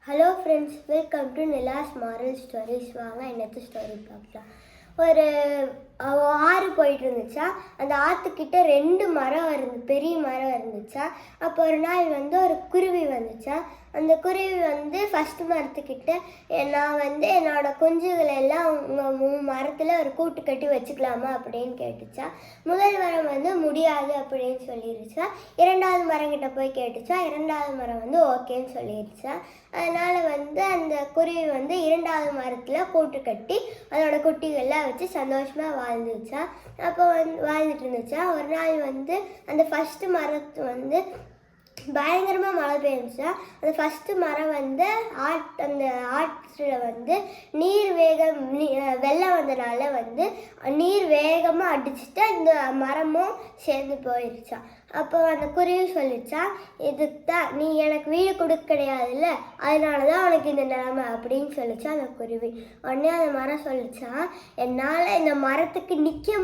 Hello friends, welcome to Nila's moral stories. வாங்க என்னத்து story பார்க்கலாம். ஒரு ஆறு போயிட்டு இருந்துச்சா. அந்த ஆற்றுக்கிட்ட 2 மரம் பெரிய மரம் இருந்துச்சா. அப்போ ஒரு நாள் ஒரு குருவி வந்துச்சா. அந்த குருவி ஃபஸ்ட்டு மரத்துக்கிட்ட நான் என்னோட குஞ்சுகளை எல்லாம் உங்கள் மரத்தில் ஒரு கூட்டு கட்டி வச்சுக்கலாமா அப்படின்னு கேட்டுச்சா. முதல் மரம் முடியாது அப்படின்னு சொல்லிடுச்சா. 2வது மரங்கிட்ட போய் கேட்டுச்சா. 2வது மரம் ஓகேன்னு சொல்லிடுச்சா. அதனால் அந்த குருவி 2வது மரத்தில் கூட்டு கட்டி அதோட குட்டிகள்லாம் வச்சு சந்தோஷமாக வாழ்ந்துச்சா. அப்போ வாழ்ந்துட்டு இருந்துச்சா. ஒரு நாள் அந்த ஃபஸ்ட்டு மரத்து பயங்கரமாக மழை பெய்ஞ்சிச்சா. அந்த ஃபஸ்ட்டு மரம் அந்த ஆற்றில் நீர் வெள்ளம் வந்தனால நீர் வேகமாக அடிச்சுட்டு அந்த மரமும் சேர்ந்து போயிடுச்சா. அப்போ அந்த குருவி சொல்லிச்சா, இதுக்கு தான் நீ எனக்கு வீடு கொடுக்க கிடையாதுல்ல, அதனால தான் உனக்கு இந்த நிலைமை அப்படின்னு சொல்லிச்சா அந்த குருவி. உடனே அந்த மரம் சொல்லிச்சா, என்னால் இந்த மரத்துக்கு நிற்க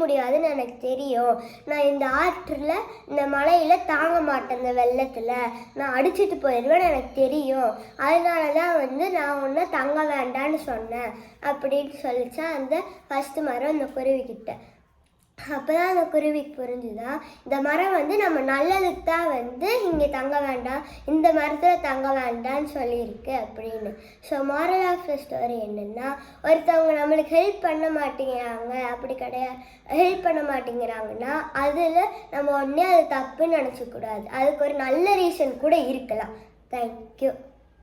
முடியாதுன்னு எனக்கு தெரியும். நான் இந்த ஆற்றில் இந்த மழையில் தாங்க மாட்டேன், இந்த வெள்ளத்தில் நான் அடிச்சுட்டு போயிடுவேன்னு எனக்கு தெரியும். அதனால தான் நான் ஒன்று தங்க வேண்டான்னு சொன்னேன் அப்படின்னு சொல்லிச்சா அந்த ஃபஸ்ட்டு மரம் அந்த குருவிக்கிட்ட. அப்போ தான் அந்த குருவிக்கு புரிஞ்சுதான், இந்த மரம் நம்ம நல்லதுக்கு தான் இங்கே தங்க வேண்டாம், இந்த மரத்தில் தங்க வேண்டாம்னு சொல்லியிருக்கு அப்படின்னு. So moral of the story என்னென்னா, ஒருத்தவங்க நம்மளுக்கு ஹெல்ப் பண்ண மாட்டேங்கிறாங்க, அப்படி கிடையாது, ஹெல்ப் பண்ண மாட்டேங்கிறாங்கன்னா அதில் நம்ம உடனே அது தப்புன்னு நினச்சக்கூடாது. அதுக்கு ஒரு நல்ல ரீசன் கூட இருக்கலாம். தேங்க்யூ.